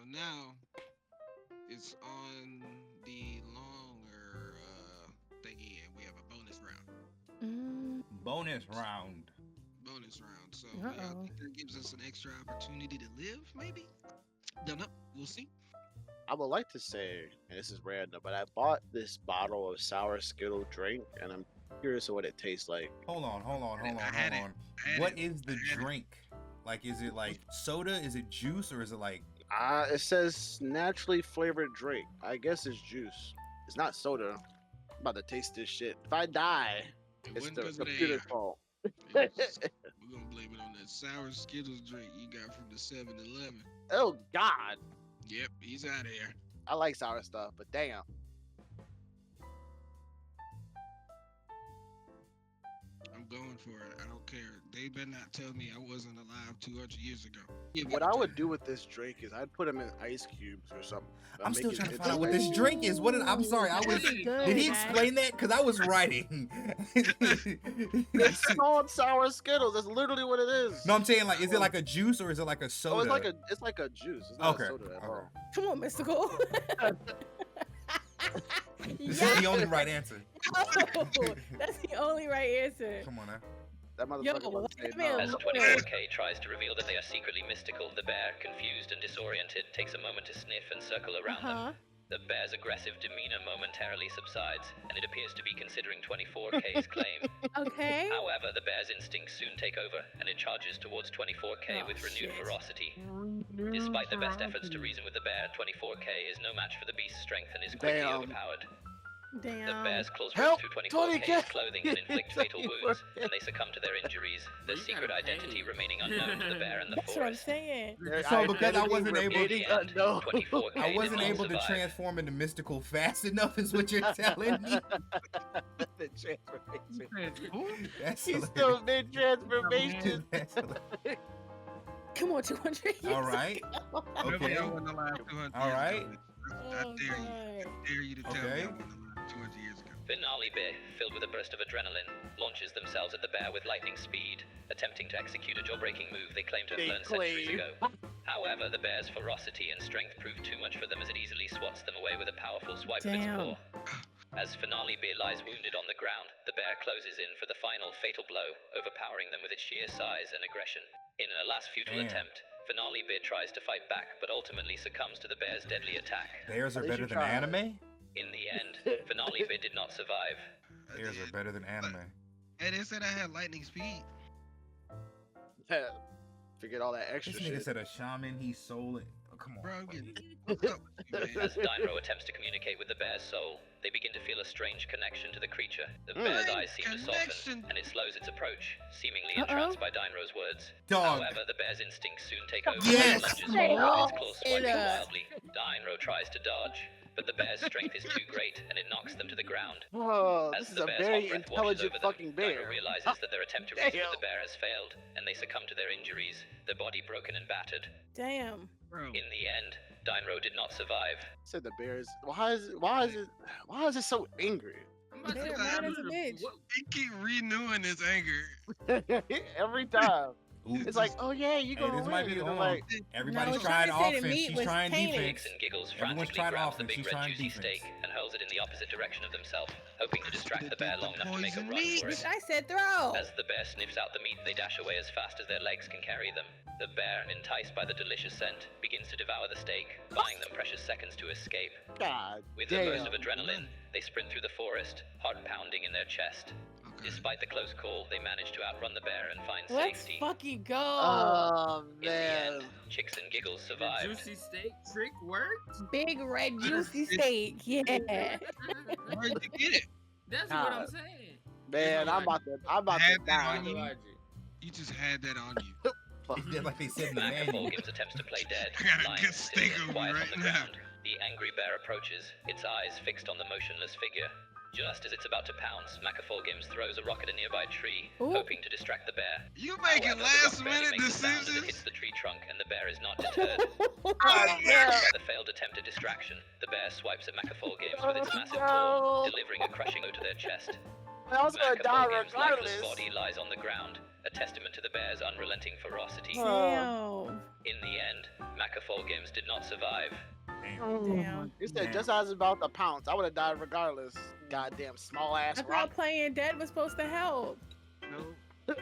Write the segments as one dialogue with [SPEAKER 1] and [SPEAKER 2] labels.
[SPEAKER 1] So now it's on the longer thingy, and we have a bonus round.
[SPEAKER 2] Bonus round.
[SPEAKER 1] Bonus round. So I
[SPEAKER 3] Uh-oh.
[SPEAKER 1] think that gives us an extra opportunity to live, maybe. Don't know. We'll see.
[SPEAKER 4] I would like to say, and this is random, but I bought this bottle of sour Skittle drink, and I'm curious of what it tastes like.
[SPEAKER 2] Hold on.
[SPEAKER 1] I had it. I had
[SPEAKER 2] What
[SPEAKER 1] it.
[SPEAKER 2] is the
[SPEAKER 1] I had it.
[SPEAKER 2] drink? Like, is it like soda? Is it juice, or is it like?
[SPEAKER 4] It says naturally flavored drink. I guess it's juice. It's not soda. I'm about to taste this shit. If I die,
[SPEAKER 1] It
[SPEAKER 4] it's
[SPEAKER 1] wasn't
[SPEAKER 4] the
[SPEAKER 1] 'cause of the
[SPEAKER 4] computer's
[SPEAKER 1] air.
[SPEAKER 4] fault.
[SPEAKER 1] We're gonna blame it on that sour Skittles drink you got from the 7-Eleven.
[SPEAKER 4] Oh God,
[SPEAKER 1] Yep, he's out of here.
[SPEAKER 4] I like sour stuff, but damn.
[SPEAKER 1] I'm going for it. I don't care. They better not tell me I wasn't alive 200 years ago. Yeah,
[SPEAKER 4] What I would do with this drink is I'd put them in ice cubes or something. I'd
[SPEAKER 2] I'm
[SPEAKER 4] make
[SPEAKER 2] still
[SPEAKER 4] it
[SPEAKER 2] trying to
[SPEAKER 4] into
[SPEAKER 2] find out what
[SPEAKER 4] like-
[SPEAKER 2] this drink is. What? I'm sorry. I was.
[SPEAKER 3] That'd be good,
[SPEAKER 2] Did he
[SPEAKER 3] man.
[SPEAKER 2] explain that? Because I was writing.
[SPEAKER 4] It's called sour Skittles. That's literally what it is.
[SPEAKER 2] No, I'm saying like, is it like a juice or is it like a soda?
[SPEAKER 4] Oh, it's like a juice. It's not
[SPEAKER 2] Okay,
[SPEAKER 4] a soda at all.
[SPEAKER 3] Come on, Mystical.
[SPEAKER 2] This is the only right answer.
[SPEAKER 3] No, that's the only right answer.
[SPEAKER 2] Come on now.
[SPEAKER 4] That
[SPEAKER 3] Yo,
[SPEAKER 4] motherfucker
[SPEAKER 3] what
[SPEAKER 4] wants to say
[SPEAKER 3] the hell?
[SPEAKER 4] no.
[SPEAKER 5] As 24K tries to reveal that they are secretly mystical, the bear, confused and disoriented, takes a moment to sniff and circle around them. The bear's aggressive demeanor momentarily subsides, and it appears to be considering 24K's claim.
[SPEAKER 3] Okay.
[SPEAKER 5] However, the bear's instincts soon take over, and it charges towards 24K
[SPEAKER 3] Oh,
[SPEAKER 5] with renewed
[SPEAKER 3] shit.
[SPEAKER 5] ferocity. Despite the best efforts to reason with the bear, 24K is no match for the beast's strength and is quickly
[SPEAKER 4] Damn.
[SPEAKER 5] overpowered. The
[SPEAKER 3] Damn.
[SPEAKER 5] bear's claws
[SPEAKER 4] Help!
[SPEAKER 5] rip through 24K's
[SPEAKER 4] 20K!
[SPEAKER 5] clothing and inflict fatal wounds, and they succumb to their injuries, their secret identity remaining unnknown to the bear and the
[SPEAKER 3] That's what I'm
[SPEAKER 5] forest.
[SPEAKER 3] saying.
[SPEAKER 2] So because I wasn't able
[SPEAKER 5] In
[SPEAKER 2] to-
[SPEAKER 5] the end,
[SPEAKER 4] no.
[SPEAKER 5] 24K
[SPEAKER 2] I
[SPEAKER 5] did
[SPEAKER 2] wasn't
[SPEAKER 5] not
[SPEAKER 2] able to
[SPEAKER 5] survive.
[SPEAKER 2] transform into mystical fast enough, is what you're telling me.
[SPEAKER 4] The transformation.
[SPEAKER 2] That's
[SPEAKER 4] He's
[SPEAKER 2] hilarious.
[SPEAKER 4] still mid transformation.
[SPEAKER 2] That's hilarious.
[SPEAKER 3] Come on, 200 years
[SPEAKER 2] All right.
[SPEAKER 3] ago.
[SPEAKER 1] Remember,
[SPEAKER 2] Okay.
[SPEAKER 1] I wasn't alive 200
[SPEAKER 2] All
[SPEAKER 1] years
[SPEAKER 2] right.
[SPEAKER 1] ago. I
[SPEAKER 3] Oh,
[SPEAKER 1] dare you.
[SPEAKER 3] God.
[SPEAKER 1] I dare you to tell me
[SPEAKER 2] Okay.
[SPEAKER 1] I wasn't alive 200 years ago.
[SPEAKER 5] Finale Bear, filled with a burst of adrenaline, launches themselves at the bear with lightning speed, attempting to execute a jaw-breaking move they claim to have
[SPEAKER 4] They
[SPEAKER 5] learned centuries
[SPEAKER 4] claim.
[SPEAKER 5] ago. However, the bear's ferocity and strength prove too much for them as it easily swats them away with a powerful swipe of its
[SPEAKER 3] Damn.
[SPEAKER 5] paw. As Finale Bear lies wounded on the ground, the bear closes in for the final fatal blow, overpowering them with its sheer size and aggression. In a last futile
[SPEAKER 2] Damn.
[SPEAKER 5] attempt, Finale Bear tries to fight back, but ultimately succumbs to the bear's deadly attack.
[SPEAKER 2] Bears are
[SPEAKER 4] At least
[SPEAKER 2] better
[SPEAKER 4] you
[SPEAKER 2] than
[SPEAKER 4] tried.
[SPEAKER 2] anime?
[SPEAKER 5] In the end, Finale Bear did not survive.
[SPEAKER 2] Bears are better than anime.
[SPEAKER 1] Hey, they said I had lightning speed.
[SPEAKER 4] Forget all that extra
[SPEAKER 2] This nigga
[SPEAKER 4] shit.
[SPEAKER 2] said a shaman, he sold it. Oh, come on.
[SPEAKER 1] Bro, I'm getting fucked up with you, man.
[SPEAKER 5] As Dynro attempts to communicate with the bear's soul, they begin to feel a strange connection to the creature. The bear's eyes seem to soften,
[SPEAKER 1] Connection.
[SPEAKER 5] and it slows its approach, seemingly
[SPEAKER 3] Uh-oh.
[SPEAKER 5] entranced by Dynro's words.
[SPEAKER 2] Dog.
[SPEAKER 5] However, the bear's instincts soon take over
[SPEAKER 2] Yes!
[SPEAKER 5] and lunges forward, its claws swiping
[SPEAKER 3] Yes.
[SPEAKER 5] wildly. Dynro tries to dodge, but the bear's strength is too great, and it knocks them to the ground.
[SPEAKER 4] Oh,
[SPEAKER 5] As
[SPEAKER 4] this is
[SPEAKER 5] the
[SPEAKER 4] a
[SPEAKER 5] bear's
[SPEAKER 4] very
[SPEAKER 5] hot breath washes
[SPEAKER 4] intelligent
[SPEAKER 5] over them,
[SPEAKER 4] fucking
[SPEAKER 5] Dynro
[SPEAKER 4] bear.
[SPEAKER 5] realizes that their attempt to reason
[SPEAKER 4] Damn.
[SPEAKER 5] with the bear has failed, and they succumb to their injuries, their body broken and battered.
[SPEAKER 3] Damn.
[SPEAKER 1] Bro,
[SPEAKER 5] In the end, Dynro did not survive.
[SPEAKER 4] Said the bears. Why is it so angry?
[SPEAKER 6] I'm about to
[SPEAKER 3] They're
[SPEAKER 6] say,
[SPEAKER 3] mad as a bitch.
[SPEAKER 6] what-
[SPEAKER 1] he keep renewing his anger.
[SPEAKER 4] Every time.
[SPEAKER 2] Ooh.
[SPEAKER 4] It's like, oh yeah, you
[SPEAKER 2] Hey,
[SPEAKER 4] gonna
[SPEAKER 2] this
[SPEAKER 4] win.
[SPEAKER 2] might be
[SPEAKER 4] And
[SPEAKER 2] the
[SPEAKER 4] I'm
[SPEAKER 2] one.
[SPEAKER 4] like,
[SPEAKER 2] Everybody's
[SPEAKER 3] No,
[SPEAKER 2] trying
[SPEAKER 3] trying to say the
[SPEAKER 2] offense.
[SPEAKER 3] meat
[SPEAKER 2] She's
[SPEAKER 3] was
[SPEAKER 2] trying
[SPEAKER 3] tainted.
[SPEAKER 2] defense.
[SPEAKER 5] Chix N Giggles
[SPEAKER 2] Everyone's
[SPEAKER 5] frantically
[SPEAKER 2] trying
[SPEAKER 5] grabs the
[SPEAKER 2] offense,
[SPEAKER 5] big
[SPEAKER 2] she's
[SPEAKER 5] red
[SPEAKER 2] trying
[SPEAKER 5] juicy
[SPEAKER 2] defense.
[SPEAKER 5] steak and hurls it in the opposite direction of themselves, hoping to distract the bear long enough to make a
[SPEAKER 1] Poison
[SPEAKER 5] run
[SPEAKER 1] meat.
[SPEAKER 5] for
[SPEAKER 3] Bitch,
[SPEAKER 5] it.
[SPEAKER 3] I said throw.
[SPEAKER 5] As the bear sniffs out the meat, they dash away as fast as their legs can carry them. The bear, enticed by the delicious scent, begins to devour the steak, buying them precious seconds to escape.
[SPEAKER 4] God
[SPEAKER 5] With a burst
[SPEAKER 4] damn.
[SPEAKER 5] of adrenaline, they sprint through the forest, heart pounding in their chest.
[SPEAKER 1] Okay.
[SPEAKER 5] Despite the close call, they manage to outrun the bear and find
[SPEAKER 3] Let's
[SPEAKER 5] safety.
[SPEAKER 3] fucking go.
[SPEAKER 4] Oh
[SPEAKER 5] In the
[SPEAKER 4] man.
[SPEAKER 5] end, Chix N Giggles
[SPEAKER 6] The
[SPEAKER 5] survived.
[SPEAKER 6] juicy steak trick worked?
[SPEAKER 3] Big red juicy steak. Yeah.
[SPEAKER 1] Where'd you get it?
[SPEAKER 6] That's what I'm
[SPEAKER 4] God.
[SPEAKER 6] saying.
[SPEAKER 4] Man, I'm about to
[SPEAKER 1] Had that
[SPEAKER 4] die.
[SPEAKER 1] on you.
[SPEAKER 6] Logic.
[SPEAKER 1] You just had that on you.
[SPEAKER 2] Yeah, like they said in the manual.
[SPEAKER 5] Macafol gives attempts to play dead,
[SPEAKER 1] I got a
[SPEAKER 5] lying
[SPEAKER 1] good
[SPEAKER 5] still
[SPEAKER 1] steak
[SPEAKER 5] and
[SPEAKER 1] on me
[SPEAKER 5] quiet
[SPEAKER 1] right
[SPEAKER 5] on the
[SPEAKER 1] now.
[SPEAKER 5] ground. The angry bear approaches, its eyes fixed on the motionless figure. Just as it's about to pounce, Macafol throws a rock at a nearby tree,
[SPEAKER 3] Ooh.
[SPEAKER 5] hoping to distract the bear.
[SPEAKER 1] You making
[SPEAKER 5] However, the
[SPEAKER 1] last
[SPEAKER 5] rock barely
[SPEAKER 1] minute
[SPEAKER 5] makes a sound as it
[SPEAKER 1] decisions?
[SPEAKER 5] hits the tree trunk, and the bear is not deterred.
[SPEAKER 4] God
[SPEAKER 5] By
[SPEAKER 4] damn.
[SPEAKER 5] the failed attempted distraction, the bear swipes at Macafol with its massive
[SPEAKER 4] no.
[SPEAKER 5] paw, delivering a crushing blow to their chest.
[SPEAKER 4] I was gonna die
[SPEAKER 5] Macafol lifeless
[SPEAKER 4] regardless.
[SPEAKER 5] body lies on the ground, a testament to the bear's unrelenting ferocity.
[SPEAKER 3] Damn.
[SPEAKER 5] In the end, Macafol Games did not survive.
[SPEAKER 3] Damn.
[SPEAKER 4] You said just as I was about to pounce, I would have died regardless. Goddamn small ass
[SPEAKER 3] I thought
[SPEAKER 4] rock.
[SPEAKER 3] playing dead was supposed to help.
[SPEAKER 1] No.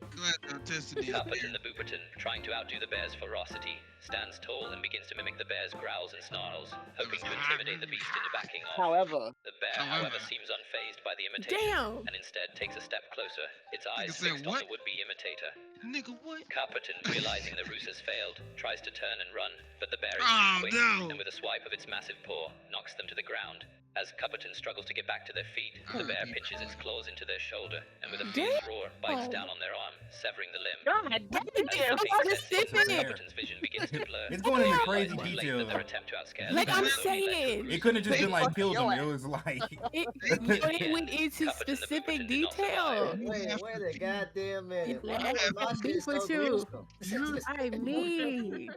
[SPEAKER 1] Glad I'm testing these.
[SPEAKER 5] Carpeton the Booperton, trying to outdo the bear's ferocity, stands tall and begins to mimic the bear's growls and snarls, hoping to intimidate the beast into backing off.
[SPEAKER 4] However,
[SPEAKER 5] The bear, however, seems unfazed by the imitation,
[SPEAKER 3] Damn.
[SPEAKER 5] and instead takes a step closer, its eyes
[SPEAKER 1] said
[SPEAKER 5] fixed on
[SPEAKER 1] what?
[SPEAKER 5] the would-be imitator.
[SPEAKER 1] Nigga, what?
[SPEAKER 5] Carpeton, realizing the ruse has failed, tries to turn and run, but the bear is
[SPEAKER 1] Oh,
[SPEAKER 5] too quick,
[SPEAKER 1] no.
[SPEAKER 5] and with a swipe of its massive paw, knocks them to the ground. As Carpeton struggles to get back to their feet, the bear pinches its claws into their shoulder, and with a fierce roar, bites down on their arm, severing the limb.
[SPEAKER 3] God
[SPEAKER 5] As
[SPEAKER 3] damn.
[SPEAKER 5] the beast
[SPEAKER 3] Specific.
[SPEAKER 5] senses Carpeton's vision begins to blur,
[SPEAKER 2] It's going into
[SPEAKER 5] they
[SPEAKER 2] crazy
[SPEAKER 5] realize too late
[SPEAKER 2] details.
[SPEAKER 5] that their attempt to outscare
[SPEAKER 3] Like
[SPEAKER 5] the
[SPEAKER 3] I'm
[SPEAKER 5] bear is only led to
[SPEAKER 3] saying.
[SPEAKER 5] a
[SPEAKER 2] It couldn't have just been like
[SPEAKER 4] Fuck
[SPEAKER 2] killed him.
[SPEAKER 4] your
[SPEAKER 2] It was like
[SPEAKER 3] It went into specific detail.
[SPEAKER 7] Wait a goddamn minute.
[SPEAKER 3] Yeah,
[SPEAKER 7] Why is my
[SPEAKER 3] beef
[SPEAKER 7] shit so
[SPEAKER 3] with you.
[SPEAKER 7] gruesome?
[SPEAKER 3] I mean.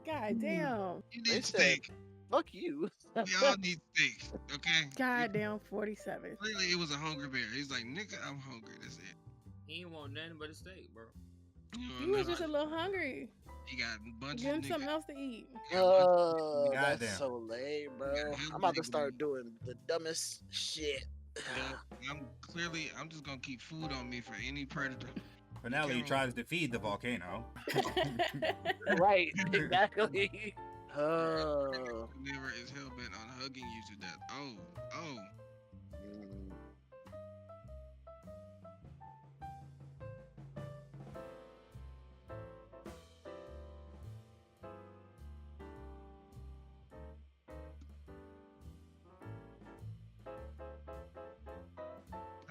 [SPEAKER 3] God damn.
[SPEAKER 1] You
[SPEAKER 4] They
[SPEAKER 1] need
[SPEAKER 4] said-
[SPEAKER 1] steak.
[SPEAKER 4] fuck you.
[SPEAKER 1] We all need steak, okay?
[SPEAKER 3] God damn 47.
[SPEAKER 1] Clearly, it was a hungry bear. He's like, nigga, I'm hungry. That's it.
[SPEAKER 6] He ain't want nothing but a steak, bro.
[SPEAKER 1] You know,
[SPEAKER 3] He was
[SPEAKER 1] now
[SPEAKER 3] just a little hungry.
[SPEAKER 1] he got bunches
[SPEAKER 3] Give
[SPEAKER 1] of
[SPEAKER 3] him something
[SPEAKER 1] niggas.
[SPEAKER 3] else to eat.
[SPEAKER 4] Oh,
[SPEAKER 2] Goddamn.
[SPEAKER 4] that's so lame, bro.
[SPEAKER 1] Yeah,
[SPEAKER 4] I'm about to start doing the dumbest shit.
[SPEAKER 1] I'm just gonna keep food on me for any predator.
[SPEAKER 2] finale tries to feed the volcano.
[SPEAKER 4] Right, exactly. Oh.
[SPEAKER 1] Never is hell bent on hugging you to death. Oh.
[SPEAKER 4] Mm.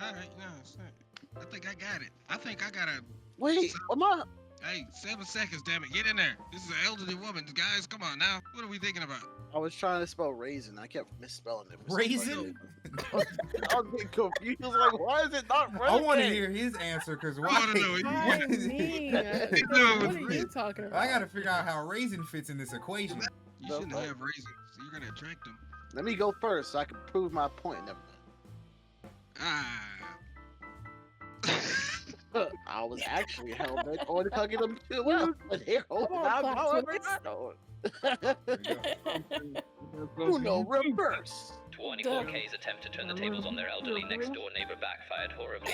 [SPEAKER 1] All right, no, it's not. I think I got it. I think I got a.
[SPEAKER 4] Wait, am I?
[SPEAKER 1] Hey, 7 seconds, damn it. Get in there. This is an elderly woman. Guys, come on now. What are we thinking about?
[SPEAKER 4] I was trying to spell raisin. I kept misspelling it. for some
[SPEAKER 2] Raisin?
[SPEAKER 4] fucking reason. I was getting confused. Like, why is it not raisin?
[SPEAKER 2] I want to hear his answer because
[SPEAKER 1] I wanna know
[SPEAKER 3] I
[SPEAKER 1] what-
[SPEAKER 3] mean. What are you talking about?
[SPEAKER 2] I gotta figure out how raisin fits in this equation.
[SPEAKER 1] You shouldn't have raisins. You're gonna attract them.
[SPEAKER 4] Let me go first so I can prove my point. Never
[SPEAKER 1] Ah.
[SPEAKER 4] mind. I was actually hell bent on hugging them too well, but here, hold
[SPEAKER 3] Come
[SPEAKER 4] on,
[SPEAKER 3] on,
[SPEAKER 4] however,
[SPEAKER 3] Fox,
[SPEAKER 4] Uno reverse.
[SPEAKER 5] 24K's attempt to turn the tables on their elderly next-door neighbor backfired horribly.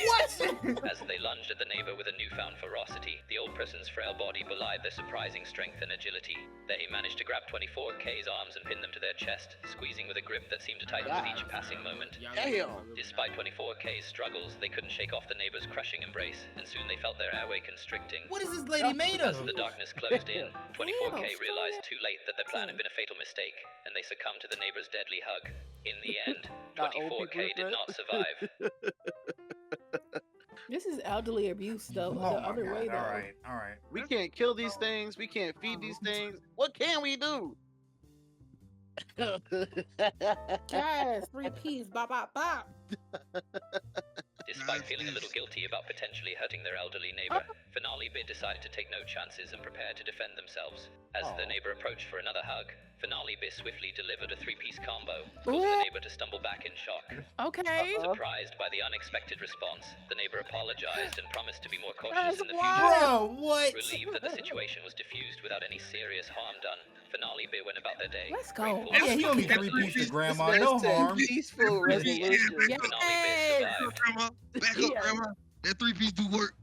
[SPEAKER 5] As they lunged at the neighbor with a newfound ferocity, the old person's frail body belied their surprising strength and agility. They managed to grab 24K's arms and pin them to their chest, squeezing with a grip that seemed to tighten with each passing moment.
[SPEAKER 4] Damn.
[SPEAKER 5] Despite 24K's struggles, they couldn't shake off the neighbor's crushing embrace, and soon they felt their airway constricting.
[SPEAKER 2] What is this lady made
[SPEAKER 5] As
[SPEAKER 2] of?
[SPEAKER 5] the darkness closed in, 24K
[SPEAKER 3] Damn,
[SPEAKER 5] realized too late that their plan had been a fatal mistake, and they succumbed to the neighbor's deadly hug. In the end,
[SPEAKER 4] Not old
[SPEAKER 5] 24K
[SPEAKER 4] people,
[SPEAKER 5] did not survive.
[SPEAKER 3] This is elderly abuse, though.
[SPEAKER 2] Oh
[SPEAKER 3] the
[SPEAKER 2] my
[SPEAKER 3] other
[SPEAKER 2] God.
[SPEAKER 3] way, though.
[SPEAKER 2] All right.
[SPEAKER 4] We can't kill these things. We can't feed these things. What can we do?
[SPEAKER 3] Yes, 3 P's, bop, bop, bop.
[SPEAKER 5] Despite feeling a little guilty about potentially hurting their elderly neighbor, Finale Bid decided to take no chances and prepare to defend themselves. As the neighbor approached for another hug, Finale Bid swiftly delivered a 3-piece combo, causing the neighbor to stumble back in shock.
[SPEAKER 3] Okay.
[SPEAKER 5] Surprised by the unexpected response, the neighbor apologized and promised to be more cautious
[SPEAKER 3] That's
[SPEAKER 5] in the
[SPEAKER 3] wild.
[SPEAKER 5] future.
[SPEAKER 2] Bro, what?
[SPEAKER 5] Relieved that the situation was diffused without any serious harm done, Finale Bid went about their day.
[SPEAKER 3] Let's go.
[SPEAKER 5] grateful
[SPEAKER 2] Yeah,
[SPEAKER 5] for
[SPEAKER 2] he
[SPEAKER 5] the
[SPEAKER 2] only
[SPEAKER 5] opportunity.
[SPEAKER 2] 3 pieces, Grandma.
[SPEAKER 4] This
[SPEAKER 2] No
[SPEAKER 4] man said
[SPEAKER 2] harm.
[SPEAKER 4] Peaceful resolution.
[SPEAKER 3] Yes.
[SPEAKER 5] Finale Bid survived.
[SPEAKER 1] Grandma, back up,
[SPEAKER 3] Yeah.
[SPEAKER 1] grandma. That 3-piece do work.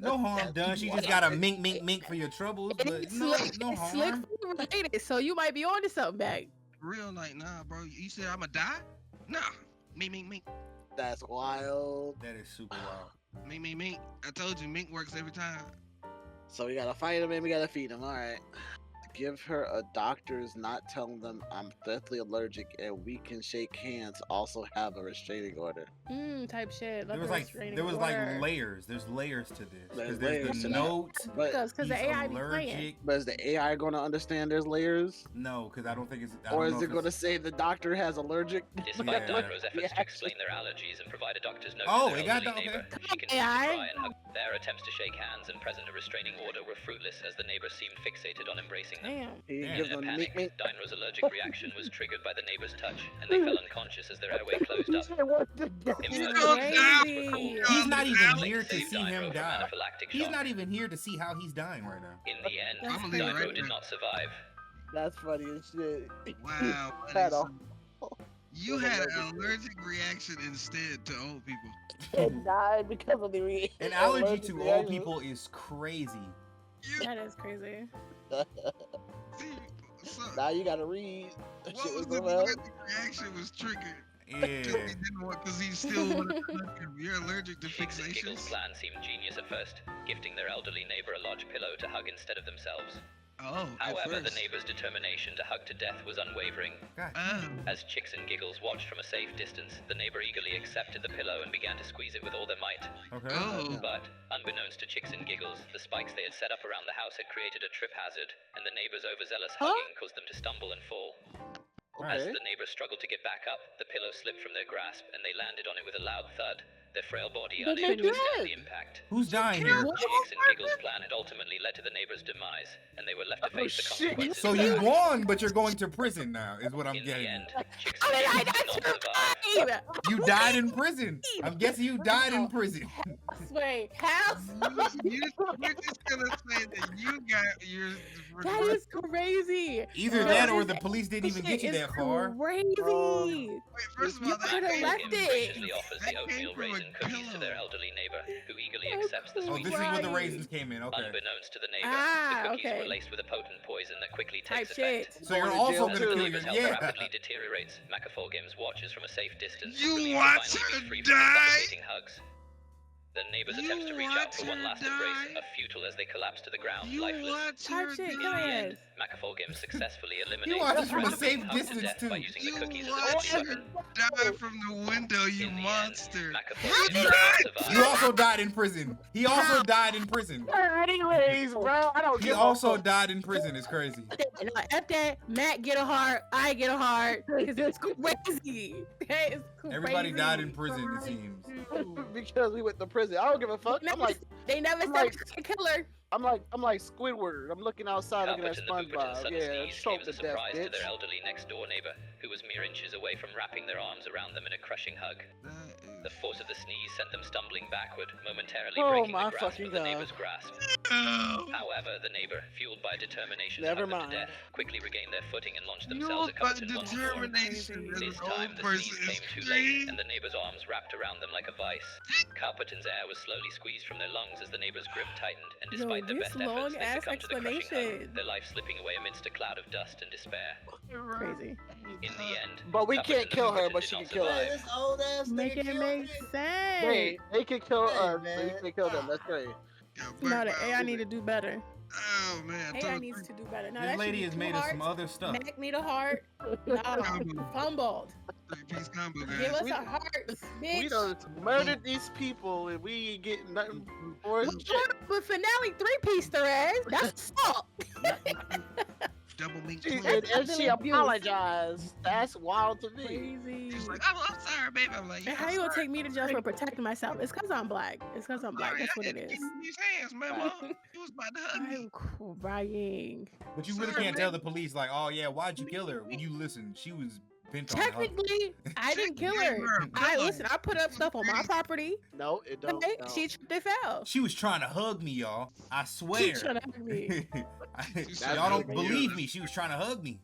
[SPEAKER 2] No harm done. She just got a mink for your troubles, but
[SPEAKER 3] It's
[SPEAKER 2] no
[SPEAKER 3] slick
[SPEAKER 2] harm.
[SPEAKER 3] food related, so you might be on to something back.
[SPEAKER 1] Real like, nah, bro. You said I'ma die? Nah. Mink.
[SPEAKER 4] That's wild.
[SPEAKER 2] That is super wild.
[SPEAKER 1] Mink. I told you, mink works every time.
[SPEAKER 4] So we gotta fight him and we gotta feed him. All right. Give her a doctor's not telling them I'm deathly allergic and we can shake hands. Also have a restraining order.
[SPEAKER 3] Type shit.
[SPEAKER 2] There was like layers. There's layers to this.
[SPEAKER 4] There's
[SPEAKER 2] Because there's
[SPEAKER 4] layers.
[SPEAKER 2] the note.
[SPEAKER 4] But
[SPEAKER 3] Because the
[SPEAKER 2] he's
[SPEAKER 3] AI be playing.
[SPEAKER 2] allergic.
[SPEAKER 4] but is the AI gonna understand there's layers,
[SPEAKER 2] No, because I don't think it's. I
[SPEAKER 4] or
[SPEAKER 2] don't
[SPEAKER 4] is
[SPEAKER 2] know
[SPEAKER 4] it
[SPEAKER 2] if
[SPEAKER 4] gonna
[SPEAKER 2] it's-
[SPEAKER 4] say the doctor has allergic?
[SPEAKER 5] Despite
[SPEAKER 2] Yeah.
[SPEAKER 5] Dynro's efforts to explain their allergies and provide a doctor's note
[SPEAKER 2] Oh,
[SPEAKER 5] to
[SPEAKER 2] it
[SPEAKER 5] their
[SPEAKER 2] got
[SPEAKER 5] elderly
[SPEAKER 2] that-
[SPEAKER 5] neighbor,
[SPEAKER 3] okay.
[SPEAKER 5] she continued to
[SPEAKER 3] AI.
[SPEAKER 5] try and hug Their attempts to shake hands and present a restraining order were fruitless as the neighbor seemed fixated on embracing them.
[SPEAKER 3] Damn.
[SPEAKER 4] He
[SPEAKER 2] Damn.
[SPEAKER 4] gives
[SPEAKER 5] In a
[SPEAKER 4] them
[SPEAKER 5] panic,
[SPEAKER 4] meek.
[SPEAKER 5] Dinah's allergic reaction was triggered by the neighbor's touch, and they fell unconscious as their airway closed up.
[SPEAKER 7] What the
[SPEAKER 5] Emergency
[SPEAKER 3] go
[SPEAKER 5] procedures
[SPEAKER 3] down.
[SPEAKER 5] were called.
[SPEAKER 2] He's not even
[SPEAKER 5] They
[SPEAKER 2] here to
[SPEAKER 5] saved
[SPEAKER 2] see him
[SPEAKER 5] Dinah from
[SPEAKER 2] die.
[SPEAKER 5] anaphylactic
[SPEAKER 2] He's
[SPEAKER 5] shock.
[SPEAKER 2] not even here to see how he's dying right now.
[SPEAKER 5] In the end,
[SPEAKER 3] That's
[SPEAKER 1] I'm gonna leave it
[SPEAKER 5] Dinah
[SPEAKER 1] right
[SPEAKER 5] did
[SPEAKER 1] there.
[SPEAKER 5] not survive.
[SPEAKER 7] That's funny as shit.
[SPEAKER 1] Wow.
[SPEAKER 7] Had a-
[SPEAKER 1] You had an allergic reaction instead to old people.
[SPEAKER 7] and died because of the
[SPEAKER 2] An allergy to old people is crazy.
[SPEAKER 1] You,
[SPEAKER 3] That is crazy.
[SPEAKER 1] see, so,
[SPEAKER 7] Now you gotta read. That
[SPEAKER 1] what
[SPEAKER 7] shit
[SPEAKER 1] was
[SPEAKER 7] was
[SPEAKER 1] the
[SPEAKER 7] so bad.
[SPEAKER 1] allergic reaction was triggered?
[SPEAKER 2] Yeah.
[SPEAKER 1] Because he still wanted to touch him. You're allergic to
[SPEAKER 5] Chix N Giggles'
[SPEAKER 1] fixations?
[SPEAKER 5] plan seemed genius at first, gifting their elderly neighbor a large pillow to hug instead of themselves.
[SPEAKER 1] Oh, at
[SPEAKER 5] However, the
[SPEAKER 1] first.
[SPEAKER 5] neighbor's determination to hug to death was unwavering.
[SPEAKER 1] Oh.
[SPEAKER 5] As Chix N Giggles watched from a safe distance, the neighbor eagerly accepted the pillow and began to squeeze it with all their might.
[SPEAKER 2] Okay.
[SPEAKER 1] Oh.
[SPEAKER 5] But, unbeknownst to Chix N Giggles, the spikes they had set up around the house had created a trip hazard, and the neighbor's overzealous hugging caused them to stumble and fall. As
[SPEAKER 7] Okay.
[SPEAKER 5] the neighbors struggled to get back up, the pillow slipped from their grasp, and they landed on it with a loud thud, their frail body
[SPEAKER 7] But
[SPEAKER 5] unable
[SPEAKER 7] they
[SPEAKER 5] to withstand
[SPEAKER 7] did.
[SPEAKER 5] the impact.
[SPEAKER 2] Who's dying here?
[SPEAKER 5] Chix N Giggles' plan had ultimately led to the neighbor's demise, and they were left to
[SPEAKER 7] Oh,
[SPEAKER 5] face the
[SPEAKER 7] shit.
[SPEAKER 5] consequences.
[SPEAKER 2] So
[SPEAKER 5] of
[SPEAKER 2] you
[SPEAKER 5] their
[SPEAKER 2] won, but you're going to prison now, is what I'm
[SPEAKER 5] In the
[SPEAKER 2] getting.
[SPEAKER 5] end, Chix
[SPEAKER 3] I
[SPEAKER 5] N
[SPEAKER 3] mean, I
[SPEAKER 5] Giggles did not survive.
[SPEAKER 3] survived.
[SPEAKER 2] You died in prison. I'm guessing you died in prison.
[SPEAKER 3] Wait, how?
[SPEAKER 1] You're just gonna say that you got your.
[SPEAKER 3] That is crazy.
[SPEAKER 2] Either
[SPEAKER 3] Bro,
[SPEAKER 2] that or
[SPEAKER 3] this-
[SPEAKER 2] the police didn't even
[SPEAKER 3] This
[SPEAKER 2] get you
[SPEAKER 3] shit
[SPEAKER 2] that
[SPEAKER 3] is
[SPEAKER 2] far.
[SPEAKER 3] Crazy.
[SPEAKER 1] Wait, first of
[SPEAKER 3] You
[SPEAKER 1] all, that
[SPEAKER 3] coulda
[SPEAKER 1] came
[SPEAKER 3] left
[SPEAKER 1] from-
[SPEAKER 5] Chix
[SPEAKER 3] it.
[SPEAKER 5] graciously offers the
[SPEAKER 1] That came
[SPEAKER 5] oatmeal
[SPEAKER 1] from a
[SPEAKER 5] raisin cookies to their
[SPEAKER 1] pillow.
[SPEAKER 5] elderly neighbor, who eagerly
[SPEAKER 3] Oh,
[SPEAKER 5] accepts the
[SPEAKER 2] Oh,
[SPEAKER 5] sweet
[SPEAKER 2] this is where the
[SPEAKER 3] Right.
[SPEAKER 2] raisins came in. Okay.
[SPEAKER 5] Unbeknownst to the neighbor,
[SPEAKER 3] Ah,
[SPEAKER 5] the cookies
[SPEAKER 3] okay.
[SPEAKER 5] were laced with a potent poison that quickly
[SPEAKER 3] Type
[SPEAKER 5] takes
[SPEAKER 3] shit.
[SPEAKER 5] effect.
[SPEAKER 2] So you're
[SPEAKER 7] Going to
[SPEAKER 2] also
[SPEAKER 7] jail,
[SPEAKER 2] gonna
[SPEAKER 5] As the
[SPEAKER 2] kill your
[SPEAKER 5] neighbor's health
[SPEAKER 2] yeah.
[SPEAKER 5] rapidly deteriorates, Macafalgame's watches from a safe distance,
[SPEAKER 1] You
[SPEAKER 5] relieved
[SPEAKER 1] want
[SPEAKER 5] to finally
[SPEAKER 1] to
[SPEAKER 5] be free from the
[SPEAKER 1] die?
[SPEAKER 5] suffocating hugs. The neighbor's
[SPEAKER 1] You
[SPEAKER 5] attempts to reach
[SPEAKER 1] want
[SPEAKER 5] out for one
[SPEAKER 1] to
[SPEAKER 5] last embrace
[SPEAKER 1] die?
[SPEAKER 5] are futile as they collapse to the ground,
[SPEAKER 1] You
[SPEAKER 5] lifeless.
[SPEAKER 1] want
[SPEAKER 3] Type
[SPEAKER 1] to
[SPEAKER 3] shit,
[SPEAKER 5] In
[SPEAKER 3] kill
[SPEAKER 5] the
[SPEAKER 3] your
[SPEAKER 5] end,
[SPEAKER 3] ass.
[SPEAKER 5] Macafalgame successfully eliminates
[SPEAKER 2] watches
[SPEAKER 5] the
[SPEAKER 2] from
[SPEAKER 5] threat
[SPEAKER 2] a
[SPEAKER 5] of being
[SPEAKER 2] safe
[SPEAKER 5] hugged to
[SPEAKER 2] distance,
[SPEAKER 5] death
[SPEAKER 2] too.
[SPEAKER 5] by using
[SPEAKER 1] You
[SPEAKER 5] the cookies as a
[SPEAKER 1] want
[SPEAKER 5] deadly
[SPEAKER 1] to
[SPEAKER 5] weapon.
[SPEAKER 1] die from the window, you
[SPEAKER 5] In the
[SPEAKER 1] monster.
[SPEAKER 5] end,
[SPEAKER 1] How
[SPEAKER 5] Macafalgame
[SPEAKER 1] did
[SPEAKER 5] did not
[SPEAKER 1] I-
[SPEAKER 5] survive.
[SPEAKER 2] You also died in prison. He also died in prison.
[SPEAKER 7] Anyways, bro, I don't
[SPEAKER 2] He
[SPEAKER 7] give a
[SPEAKER 2] also
[SPEAKER 7] fuck.
[SPEAKER 2] died in prison. It's crazy.
[SPEAKER 3] And F that, Matt get a heart, I get a heart, because it's crazy. That is crazy.
[SPEAKER 2] Everybody died in prison, it seems.
[SPEAKER 7] Because we went to prison. I don't give a fuck.
[SPEAKER 3] They never
[SPEAKER 7] I'm
[SPEAKER 3] said
[SPEAKER 7] like-
[SPEAKER 3] a killer.
[SPEAKER 7] I'm like Squidward. I'm looking outside, looking at
[SPEAKER 5] Carpet and the Booperton
[SPEAKER 7] SpongeBob.
[SPEAKER 5] sudden
[SPEAKER 7] Yeah,
[SPEAKER 5] sneeze
[SPEAKER 7] choke
[SPEAKER 5] came
[SPEAKER 7] to
[SPEAKER 5] as a
[SPEAKER 7] death,
[SPEAKER 5] surprise to
[SPEAKER 7] bitch.
[SPEAKER 5] their elderly next-door neighbor, who was mere inches away from wrapping their arms around them in a crushing hug. The force of the sneeze sent them stumbling backward, momentarily
[SPEAKER 7] Oh
[SPEAKER 5] breaking
[SPEAKER 7] my
[SPEAKER 5] the grasp
[SPEAKER 7] fucking
[SPEAKER 5] of the
[SPEAKER 7] God.
[SPEAKER 5] neighbor's grasp.
[SPEAKER 1] Oh,
[SPEAKER 5] However, the neighbor, fueled by determination
[SPEAKER 7] Never
[SPEAKER 5] to hug them to
[SPEAKER 7] mind.
[SPEAKER 5] death, quickly regained their footing and launched
[SPEAKER 1] you
[SPEAKER 5] themselves
[SPEAKER 1] by
[SPEAKER 5] a coveted once more.
[SPEAKER 1] determination as
[SPEAKER 5] This
[SPEAKER 1] an
[SPEAKER 5] time,
[SPEAKER 1] old
[SPEAKER 5] the
[SPEAKER 1] person
[SPEAKER 5] sneeze
[SPEAKER 1] is
[SPEAKER 5] came too late,
[SPEAKER 1] strange.
[SPEAKER 5] and the neighbor's arms wrapped around them like a vice. Carpeton's air was slowly squeezed from their lungs as the neighbor's grip tightened, and
[SPEAKER 3] Yo,
[SPEAKER 5] despite their
[SPEAKER 3] this
[SPEAKER 5] best efforts, they
[SPEAKER 3] long-ass
[SPEAKER 5] succumbed to the crushing
[SPEAKER 3] explanation.
[SPEAKER 5] hug, their life slipping away amidst a cloud of dust and despair.
[SPEAKER 3] Crazy.
[SPEAKER 5] In the end,
[SPEAKER 7] But we
[SPEAKER 5] Carpeton
[SPEAKER 7] can't
[SPEAKER 5] and the
[SPEAKER 7] kill her,
[SPEAKER 5] Booperton
[SPEAKER 7] but
[SPEAKER 5] did
[SPEAKER 7] she
[SPEAKER 5] not
[SPEAKER 7] can kill us.
[SPEAKER 5] survive.
[SPEAKER 8] This old ass
[SPEAKER 3] Make
[SPEAKER 8] nigga
[SPEAKER 3] it
[SPEAKER 8] killed
[SPEAKER 3] make
[SPEAKER 8] me.
[SPEAKER 3] sense.
[SPEAKER 7] They can kill
[SPEAKER 8] Hey,
[SPEAKER 7] us.
[SPEAKER 8] man,
[SPEAKER 7] They can kill them.
[SPEAKER 8] stop.
[SPEAKER 7] That's great.
[SPEAKER 1] Yeah,
[SPEAKER 3] No, the
[SPEAKER 1] but-
[SPEAKER 3] AI need to do better.
[SPEAKER 1] Oh man,
[SPEAKER 3] AI
[SPEAKER 1] total
[SPEAKER 3] needs to do better. No,
[SPEAKER 2] This
[SPEAKER 3] that
[SPEAKER 2] lady
[SPEAKER 3] should
[SPEAKER 2] is
[SPEAKER 3] be
[SPEAKER 2] made
[SPEAKER 3] two
[SPEAKER 2] of some
[SPEAKER 3] hearts.
[SPEAKER 2] other stuff.
[SPEAKER 3] Mac need a heart. No, fumbled.
[SPEAKER 1] three-piece combo,
[SPEAKER 3] Give
[SPEAKER 1] guys.
[SPEAKER 3] us a heart, bitch.
[SPEAKER 7] We done murdered these people and we ain't getting nothing for it.
[SPEAKER 3] But finale three-piece their ass. That's assault.
[SPEAKER 1] Double meat
[SPEAKER 7] She,
[SPEAKER 1] twin.
[SPEAKER 7] and she
[SPEAKER 3] Abuse.
[SPEAKER 7] apologized. That's wild to me.
[SPEAKER 3] Crazy.
[SPEAKER 1] She's like, oh, I'm sorry, baby. I'm like,
[SPEAKER 3] And how you gonna take me to jail for protecting myself? It's because I'm black. It's because I'm black.
[SPEAKER 1] sorry,
[SPEAKER 3] That's
[SPEAKER 1] I
[SPEAKER 3] what it
[SPEAKER 1] didn't
[SPEAKER 3] is.
[SPEAKER 1] get in these hands, man. Mom. He was about to hug me.
[SPEAKER 3] I'm crying.
[SPEAKER 2] But you really
[SPEAKER 1] Sorry,
[SPEAKER 2] can't
[SPEAKER 1] man.
[SPEAKER 2] tell the police, like, oh yeah, why'd you kill her? When you listen, she was bent on her.
[SPEAKER 3] Technically, I didn't kill her. Listen, I put up stuff on my property.
[SPEAKER 7] No, it don't.
[SPEAKER 3] Okay?
[SPEAKER 7] no.
[SPEAKER 3] She tripped and fell.
[SPEAKER 2] She was trying to hug me, y'all. I
[SPEAKER 3] She
[SPEAKER 2] swear.
[SPEAKER 3] trying to hug me.
[SPEAKER 2] Y'all don't
[SPEAKER 7] That's
[SPEAKER 2] believe me. She was trying to hug me.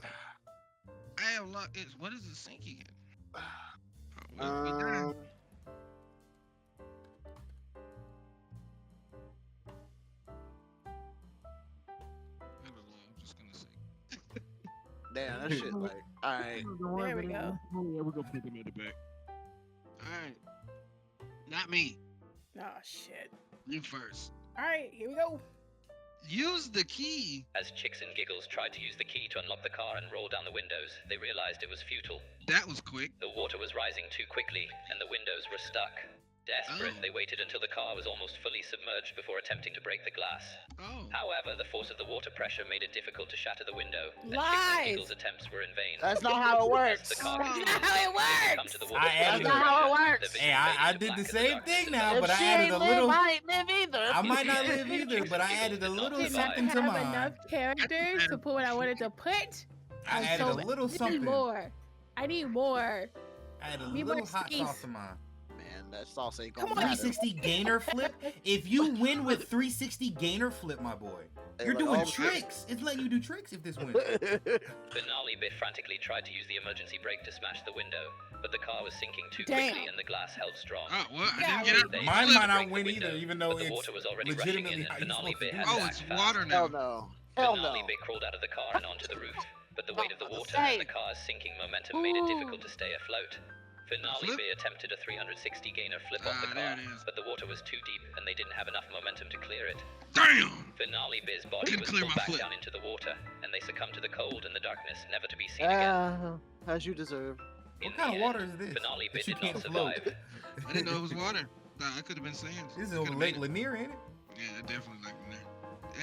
[SPEAKER 1] I have locked. What is it sinking in? Oh, we done.
[SPEAKER 7] Um,
[SPEAKER 1] I don't know. I'm just gonna say.
[SPEAKER 7] damn, that shit like, alright.
[SPEAKER 3] There we go.
[SPEAKER 1] We're gonna put them in the back. All right. Not me.
[SPEAKER 3] Oh shit.
[SPEAKER 1] You first.
[SPEAKER 3] All right, here we go.
[SPEAKER 1] Use the key.
[SPEAKER 5] As Chix N Giggles tried to use the key to unlock the car and roll down the windows, they realized it was futile.
[SPEAKER 1] That was quick.
[SPEAKER 5] The water was rising too quickly, and the windows were stuck. Desperate,
[SPEAKER 1] Oh.
[SPEAKER 5] they waited until the car was almost fully submerged before attempting to break the glass.
[SPEAKER 1] Oh.
[SPEAKER 5] However, the force of the water pressure made it difficult to shatter the window, and Chix
[SPEAKER 3] Lies.
[SPEAKER 5] and Giggles' attempts were in vain.
[SPEAKER 4] That's not how it
[SPEAKER 5] As
[SPEAKER 4] works.
[SPEAKER 5] the car
[SPEAKER 3] That's
[SPEAKER 5] continued
[SPEAKER 3] not how it
[SPEAKER 5] to sink, they succumbed
[SPEAKER 3] works.
[SPEAKER 5] to the
[SPEAKER 2] I
[SPEAKER 5] water's
[SPEAKER 2] added
[SPEAKER 5] crushing
[SPEAKER 2] a- That's
[SPEAKER 4] not how it
[SPEAKER 5] pressure.
[SPEAKER 4] works.
[SPEAKER 5] The vision
[SPEAKER 2] Hey, I
[SPEAKER 5] faded to
[SPEAKER 2] did
[SPEAKER 5] black
[SPEAKER 2] the
[SPEAKER 5] as
[SPEAKER 2] same
[SPEAKER 5] darkness
[SPEAKER 2] thing now,
[SPEAKER 5] enveloped
[SPEAKER 2] but
[SPEAKER 4] If
[SPEAKER 2] I
[SPEAKER 4] she
[SPEAKER 2] added
[SPEAKER 4] ain't
[SPEAKER 2] a
[SPEAKER 4] live,
[SPEAKER 2] little.
[SPEAKER 4] I ain't live either.
[SPEAKER 2] I might not
[SPEAKER 5] Yeah.
[SPEAKER 2] live either, but I added a little
[SPEAKER 3] Did not
[SPEAKER 2] something to
[SPEAKER 3] have
[SPEAKER 2] mine.
[SPEAKER 3] enough characters to put what I wanted to put.
[SPEAKER 2] I added a little
[SPEAKER 3] I need
[SPEAKER 2] something.
[SPEAKER 3] more. I need more.
[SPEAKER 2] I added a
[SPEAKER 3] Need more
[SPEAKER 2] little hot
[SPEAKER 3] space.
[SPEAKER 2] sauce to mine.
[SPEAKER 4] Man, that sauce ain't
[SPEAKER 3] Come
[SPEAKER 4] gonna
[SPEAKER 3] on,
[SPEAKER 4] matter.
[SPEAKER 2] 360 gainer flip. If you win with 360 gainer flip, my boy,
[SPEAKER 4] Hey,
[SPEAKER 2] you're
[SPEAKER 4] look,
[SPEAKER 2] doing
[SPEAKER 4] all-
[SPEAKER 2] tricks. It's letting you do tricks if this wins.
[SPEAKER 5] Finale Bit frantically tried to use the emergency brake to smash the window, but the car was sinking too
[SPEAKER 3] Damn.
[SPEAKER 5] quickly and the glass held strong.
[SPEAKER 1] Oh, well, I
[SPEAKER 3] Yeah,
[SPEAKER 1] didn't get it.
[SPEAKER 5] They
[SPEAKER 2] Mine
[SPEAKER 5] managed
[SPEAKER 2] might
[SPEAKER 5] to
[SPEAKER 2] not
[SPEAKER 5] break the
[SPEAKER 2] win
[SPEAKER 5] window,
[SPEAKER 2] either, even though
[SPEAKER 5] but the
[SPEAKER 2] it's
[SPEAKER 5] water was already rushing in
[SPEAKER 2] legitimately
[SPEAKER 5] and
[SPEAKER 2] how you're
[SPEAKER 5] Finale
[SPEAKER 2] supposed to
[SPEAKER 5] Bit
[SPEAKER 2] do
[SPEAKER 5] had
[SPEAKER 2] it.
[SPEAKER 1] Oh,
[SPEAKER 5] to
[SPEAKER 1] it's
[SPEAKER 5] act
[SPEAKER 1] water
[SPEAKER 5] fast.
[SPEAKER 1] now.
[SPEAKER 4] Hell no. Hell no.
[SPEAKER 5] Finale Bit crawled out of the car and onto the roof, but the weight of the
[SPEAKER 4] Oh,
[SPEAKER 5] water
[SPEAKER 4] say.
[SPEAKER 5] and the car's sinking momentum made it
[SPEAKER 3] Ooh.
[SPEAKER 5] difficult to stay afloat. Finale
[SPEAKER 1] Flip?
[SPEAKER 5] Bit attempted a 360 gainer flip off the
[SPEAKER 1] Ah, there
[SPEAKER 5] car,
[SPEAKER 1] it is.
[SPEAKER 5] but the water was too deep and they didn't have enough momentum to clear it.
[SPEAKER 1] Damn.
[SPEAKER 5] Finale Bit's body
[SPEAKER 1] Couldn't
[SPEAKER 5] was
[SPEAKER 1] clear
[SPEAKER 5] pulled
[SPEAKER 1] my
[SPEAKER 5] back
[SPEAKER 1] foot.
[SPEAKER 5] down into the water, and they succumbed to the cold and the darkness, never to be seen again.
[SPEAKER 4] As you deserve.
[SPEAKER 5] In
[SPEAKER 2] What kind
[SPEAKER 5] the
[SPEAKER 2] of water
[SPEAKER 5] end,
[SPEAKER 2] is this?
[SPEAKER 5] Finale
[SPEAKER 2] That
[SPEAKER 5] Bit
[SPEAKER 2] you
[SPEAKER 5] did not
[SPEAKER 2] can't float.
[SPEAKER 5] survive.
[SPEAKER 1] I didn't know it was water. Nah, I could have been sands.
[SPEAKER 2] This is
[SPEAKER 1] Coulda
[SPEAKER 2] over
[SPEAKER 1] made
[SPEAKER 2] Lake
[SPEAKER 1] it.
[SPEAKER 2] Lanier, ain't it?
[SPEAKER 1] Yeah, definitely like in there.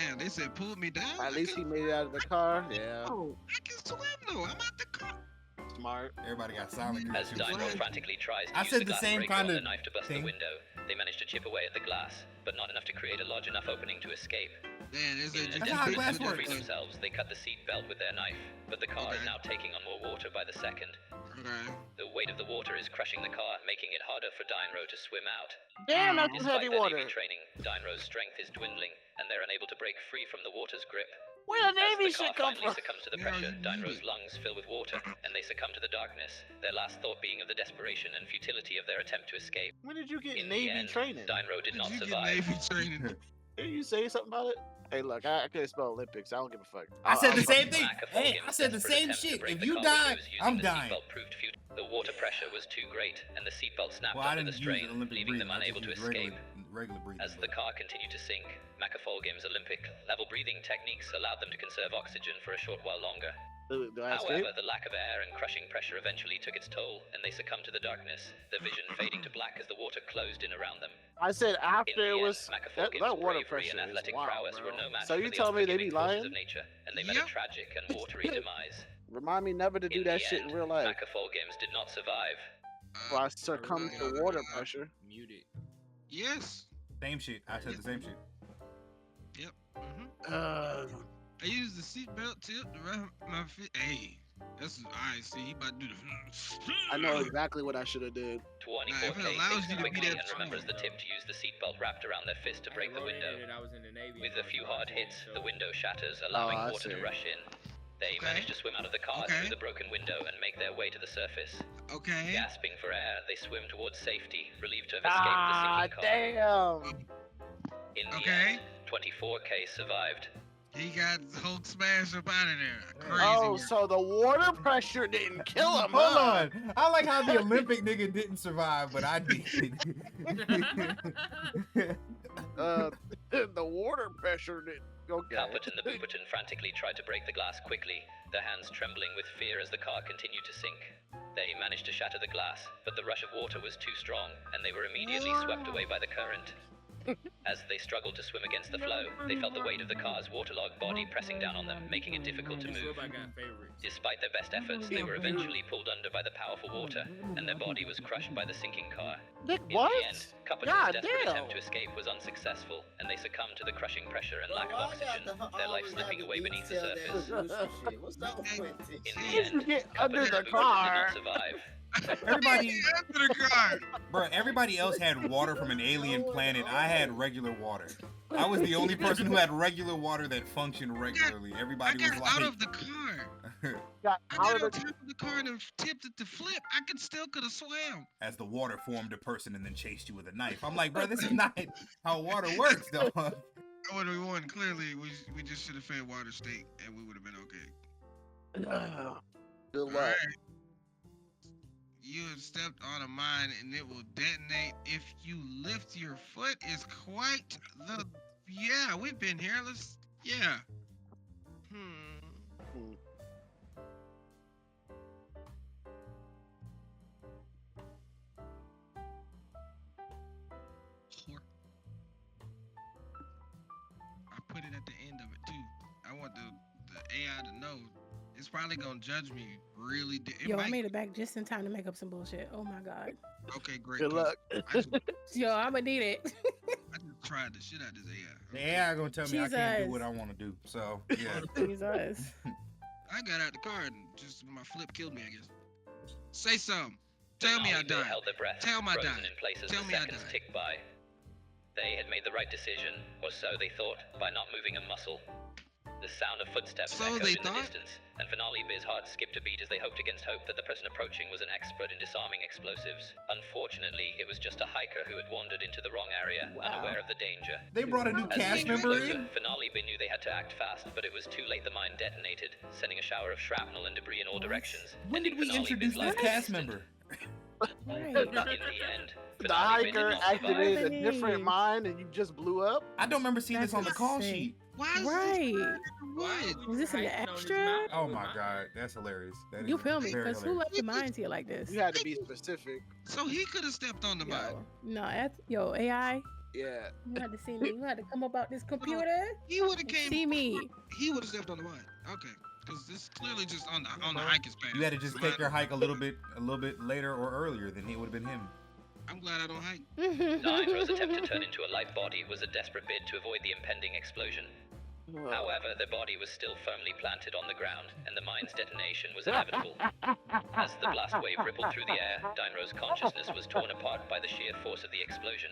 [SPEAKER 1] Damn, they said pull me down.
[SPEAKER 4] At least he made it out of the car. Yeah.
[SPEAKER 1] Oh, I can swim though. I'm out the car.
[SPEAKER 4] Smart.
[SPEAKER 2] Everybody got silent.
[SPEAKER 5] As
[SPEAKER 2] because
[SPEAKER 5] Dino
[SPEAKER 2] she was
[SPEAKER 5] frantically tries to
[SPEAKER 2] I
[SPEAKER 5] use
[SPEAKER 2] said
[SPEAKER 5] the
[SPEAKER 2] the
[SPEAKER 5] glass
[SPEAKER 2] same
[SPEAKER 5] breaker
[SPEAKER 2] kind
[SPEAKER 5] on the
[SPEAKER 2] of
[SPEAKER 5] knife to bust
[SPEAKER 2] thing.
[SPEAKER 5] the window, they managed to chip away at the glass, but not enough to create a large enough opening to escape.
[SPEAKER 1] Man, they said
[SPEAKER 5] In an
[SPEAKER 2] That's
[SPEAKER 1] just
[SPEAKER 2] how
[SPEAKER 5] attempt
[SPEAKER 2] glass
[SPEAKER 5] to
[SPEAKER 2] works.
[SPEAKER 5] free themselves, they cut the seat belt with their knife, but the car is
[SPEAKER 1] Okay.
[SPEAKER 5] now taking on more water by the second.
[SPEAKER 1] Okay.
[SPEAKER 5] The weight of the water is crushing the car, making it harder for Dino to swim out.
[SPEAKER 4] Damn, that's
[SPEAKER 5] Despite
[SPEAKER 4] heavy
[SPEAKER 5] their
[SPEAKER 4] water.
[SPEAKER 5] Navy training, Dino's strength is dwindling, and they're unable to break free from the water's grip.
[SPEAKER 4] Where the
[SPEAKER 5] As
[SPEAKER 4] Navy
[SPEAKER 5] the car
[SPEAKER 4] shit come
[SPEAKER 5] finally
[SPEAKER 4] from?
[SPEAKER 5] succumbs to the
[SPEAKER 1] Yeah,
[SPEAKER 5] pressure,
[SPEAKER 1] you need
[SPEAKER 5] Dino's
[SPEAKER 1] it.
[SPEAKER 5] lungs fill with water, and they succumb to the darkness, their last thought being of the desperation and futility of their attempt to escape.
[SPEAKER 4] When did you get
[SPEAKER 5] In the
[SPEAKER 4] Navy
[SPEAKER 5] end,
[SPEAKER 4] training?
[SPEAKER 5] Dino did
[SPEAKER 1] Did
[SPEAKER 5] not
[SPEAKER 1] you get
[SPEAKER 5] survive.
[SPEAKER 1] Navy training?
[SPEAKER 4] Didn't you say something about it? Hey, look, I can't spell Olympics. I don't give a fuck.
[SPEAKER 2] I said the
[SPEAKER 4] I'll-
[SPEAKER 2] same thing.
[SPEAKER 5] Lack of
[SPEAKER 2] Hey,
[SPEAKER 5] volume,
[SPEAKER 2] I said the
[SPEAKER 5] desperate
[SPEAKER 2] same
[SPEAKER 5] attempt to
[SPEAKER 2] shit.
[SPEAKER 5] break
[SPEAKER 2] If
[SPEAKER 5] the
[SPEAKER 2] you
[SPEAKER 5] car
[SPEAKER 2] die,
[SPEAKER 5] windows using
[SPEAKER 2] I'm
[SPEAKER 5] the
[SPEAKER 2] dying.
[SPEAKER 5] seatbelt proved futile. The water pressure was too great, and the seatbelt snapped
[SPEAKER 2] Well, I
[SPEAKER 5] under the
[SPEAKER 2] didn't use
[SPEAKER 5] strain,
[SPEAKER 2] Olympic
[SPEAKER 5] leaving them
[SPEAKER 2] breathing. I
[SPEAKER 5] unable
[SPEAKER 2] just
[SPEAKER 5] to
[SPEAKER 2] used
[SPEAKER 5] escape.
[SPEAKER 2] regular breathing.
[SPEAKER 5] As the car continued to sink, Macafalgame's Olympic level breathing techniques allowed them to conserve oxygen for a short while longer.
[SPEAKER 4] Do I escape?
[SPEAKER 5] However, the lack of air and crushing pressure eventually took its toll, and they succumbed to the darkness, the vision fading to black as the water closed in around them.
[SPEAKER 4] I said
[SPEAKER 5] In
[SPEAKER 4] after
[SPEAKER 5] the
[SPEAKER 4] it
[SPEAKER 5] end,
[SPEAKER 4] was that
[SPEAKER 5] Macafalgame's
[SPEAKER 4] water
[SPEAKER 5] bravery
[SPEAKER 4] pressure
[SPEAKER 5] and
[SPEAKER 4] is
[SPEAKER 5] athletic
[SPEAKER 4] wild,
[SPEAKER 5] prowess were
[SPEAKER 4] bro.
[SPEAKER 5] no match
[SPEAKER 4] So
[SPEAKER 5] for
[SPEAKER 4] you
[SPEAKER 5] the
[SPEAKER 4] tell me they
[SPEAKER 5] unforgiving
[SPEAKER 4] be
[SPEAKER 5] forces
[SPEAKER 4] lying?
[SPEAKER 5] of nature, and they met
[SPEAKER 1] Yep.
[SPEAKER 5] a tragic and watery demise.
[SPEAKER 4] Remind me never to do
[SPEAKER 5] In
[SPEAKER 4] that
[SPEAKER 5] the
[SPEAKER 4] shit
[SPEAKER 5] end,
[SPEAKER 4] in real life.
[SPEAKER 5] Macafalgames did not survive.
[SPEAKER 4] Or I succumb to water pressure.
[SPEAKER 6] Muted.
[SPEAKER 1] Yes.
[SPEAKER 2] Same shit. I said the same shit.
[SPEAKER 1] Yep. Mm-hmm.
[SPEAKER 4] Uh,
[SPEAKER 1] I used the seatbelt tip to wrap my feet. Hey, that's I see. He about to do the.
[SPEAKER 4] I know exactly what I should have did.
[SPEAKER 5] 24K
[SPEAKER 1] if it allows
[SPEAKER 5] thinks
[SPEAKER 1] you to be
[SPEAKER 5] quickly
[SPEAKER 1] that
[SPEAKER 5] and remembers the
[SPEAKER 6] strong,
[SPEAKER 5] tip to use the seatbelt wrapped around their fist to break the window.
[SPEAKER 6] I was in the Navy.
[SPEAKER 5] With a few hard hits, the window shatters, allowing
[SPEAKER 4] I
[SPEAKER 5] water to
[SPEAKER 4] see.
[SPEAKER 5] rush in. They
[SPEAKER 1] Okay.
[SPEAKER 5] manage to swim out of the car
[SPEAKER 1] Okay.
[SPEAKER 5] through the broken window and make their way to the surface.
[SPEAKER 1] Okay.
[SPEAKER 5] Gasping for air, they swim towards safety, relieved to have escaped
[SPEAKER 4] Ah,
[SPEAKER 5] the sinking car.
[SPEAKER 4] damn.
[SPEAKER 5] In the
[SPEAKER 1] Okay.
[SPEAKER 5] end, 24K survived.
[SPEAKER 1] He got Hulk smash up out of there. Crazy.
[SPEAKER 4] Oh,
[SPEAKER 1] work.
[SPEAKER 4] so the water pressure didn't kill him.
[SPEAKER 2] Hold
[SPEAKER 4] huh?
[SPEAKER 2] on. I like how the Olympic nigga didn't survive, but I did.
[SPEAKER 4] The water pressure didn't. Okay.
[SPEAKER 5] Calpert and the Booperton frantically tried to break the glass quickly, their hands trembling with fear as the car continued to sink. They managed to shatter the glass, but the rush of water was too strong, and they were immediately swept away by the current. As they struggled to swim against the flow, they felt the weight of the car's waterlogged body pressing down on them, making it difficult to move.
[SPEAKER 6] I got favorites.
[SPEAKER 5] Despite their best efforts, they were eventually pulled under by the powerful water, and their body was crushed by the sinking car.
[SPEAKER 4] Nick,
[SPEAKER 5] In
[SPEAKER 4] what?
[SPEAKER 5] the end, Cupperton's
[SPEAKER 4] God
[SPEAKER 5] desperate
[SPEAKER 4] damn.
[SPEAKER 5] attempt to escape was unsuccessful, and they succumbed to the crushing pressure and lack of oxygen, their life slipping away beneath the surface.
[SPEAKER 8] What's up with it?
[SPEAKER 5] In
[SPEAKER 4] Did
[SPEAKER 5] the
[SPEAKER 4] you
[SPEAKER 5] end,
[SPEAKER 4] get
[SPEAKER 5] Cupperton
[SPEAKER 4] under
[SPEAKER 5] and
[SPEAKER 4] the
[SPEAKER 5] Booperton
[SPEAKER 4] car?
[SPEAKER 5] did not survive.
[SPEAKER 2] Everybody,
[SPEAKER 1] Under the car.
[SPEAKER 2] bro, everybody else had water from an alien planet. I had regular water. I was the only person who had regular water that functioned regularly.
[SPEAKER 1] I
[SPEAKER 2] Everybody
[SPEAKER 1] got
[SPEAKER 2] was
[SPEAKER 1] out
[SPEAKER 2] like,
[SPEAKER 1] of the car.
[SPEAKER 4] Got
[SPEAKER 1] I
[SPEAKER 4] out
[SPEAKER 1] got
[SPEAKER 4] of
[SPEAKER 1] on
[SPEAKER 4] the.
[SPEAKER 1] top of the car and tipped it to flip. I could have swam.
[SPEAKER 2] as the water formed a person and then chased you with a knife. I'm like, bro, this is not how water works, dog.
[SPEAKER 1] What we won? Clearly, we just should have fed Water State and we would have been okay.
[SPEAKER 4] Good
[SPEAKER 1] All
[SPEAKER 4] luck.
[SPEAKER 1] right. You have stepped on a mine and it will detonate if you lift your foot. Is quite the. Yeah, we've been here. Let's. Yeah. AI to know. It's probably gonna judge me really.
[SPEAKER 3] Yo, I made it back just in time to make up some bullshit. Oh my god.
[SPEAKER 1] Okay, great.
[SPEAKER 4] Good
[SPEAKER 1] 'cause
[SPEAKER 4] luck.
[SPEAKER 1] I just
[SPEAKER 3] Yo, I'ma need it.
[SPEAKER 1] tried the shit out of this AI.
[SPEAKER 2] The AI gonna tell me I can't do
[SPEAKER 3] Jesus.
[SPEAKER 2] what I want to do. So yeah.
[SPEAKER 3] Jesus.
[SPEAKER 1] I got out the car and just my flip killed me, I guess. Say something. Tell me I
[SPEAKER 5] Finale, they
[SPEAKER 1] died.
[SPEAKER 5] held their breath,
[SPEAKER 1] Tell me I
[SPEAKER 5] frozen
[SPEAKER 1] died.
[SPEAKER 5] in place as
[SPEAKER 1] Tell
[SPEAKER 5] the
[SPEAKER 1] me I
[SPEAKER 5] seconds
[SPEAKER 1] died.
[SPEAKER 5] ticked by. They had made the right decision, or so they thought, by not moving a muscle. The sound of footsteps
[SPEAKER 1] So
[SPEAKER 5] echoed
[SPEAKER 1] they
[SPEAKER 5] in the
[SPEAKER 1] thought?
[SPEAKER 5] distance, and Finale Biz's heart skipped a beat as they hoped against hope that the person approaching was an expert in disarming explosives. Unfortunately, it was just a hiker who had wandered into the wrong area, unaware of the danger.
[SPEAKER 2] They brought a new
[SPEAKER 5] As
[SPEAKER 2] cast
[SPEAKER 5] the danger
[SPEAKER 2] member
[SPEAKER 5] grew
[SPEAKER 2] in.
[SPEAKER 5] closer, Finale Biz knew they had to act fast, but it was too late. The mine detonated, sending a shower of shrapnel and debris in all directions.
[SPEAKER 2] When did we
[SPEAKER 5] ending Finale
[SPEAKER 2] introduce
[SPEAKER 5] Biz's
[SPEAKER 2] this
[SPEAKER 5] life
[SPEAKER 2] cast
[SPEAKER 5] in an
[SPEAKER 2] member?
[SPEAKER 3] Right.
[SPEAKER 5] instant. In the end,
[SPEAKER 7] The
[SPEAKER 5] Finale Biz did
[SPEAKER 7] hiker
[SPEAKER 5] not survive.
[SPEAKER 7] activated a different
[SPEAKER 3] Happening.
[SPEAKER 7] mind and you just blew up.
[SPEAKER 2] I don't remember seeing this on the call
[SPEAKER 3] That's
[SPEAKER 2] sheet.
[SPEAKER 1] Why is
[SPEAKER 3] Right.
[SPEAKER 1] What?
[SPEAKER 3] Was this an extra?
[SPEAKER 2] Oh my god, that's hilarious. That is
[SPEAKER 3] You feel me?
[SPEAKER 2] very
[SPEAKER 3] Because who
[SPEAKER 2] hilarious.
[SPEAKER 3] left the mines here like this?
[SPEAKER 7] You had to be specific.
[SPEAKER 1] So he could have stepped on the mine.
[SPEAKER 3] Yo, no, yo, AI,
[SPEAKER 7] Yeah.
[SPEAKER 3] you had to see me. You had to come up out this computer
[SPEAKER 1] He would have
[SPEAKER 3] and
[SPEAKER 1] came.
[SPEAKER 3] see me.
[SPEAKER 1] He would have stepped on the mine. Okay, because this is clearly just on the hiker's path.
[SPEAKER 2] You had to just take your hike a little bit later or earlier than it would have been him.
[SPEAKER 1] I'm glad I don't hike.
[SPEAKER 5] Nitro's attempt to turn into a light body was a desperate bid to avoid the impending explosion. However, the body was still firmly planted on the ground, and the mine's detonation was inevitable. As the blast wave rippled through the air, Dinro's consciousness was torn apart by the sheer force of the explosion.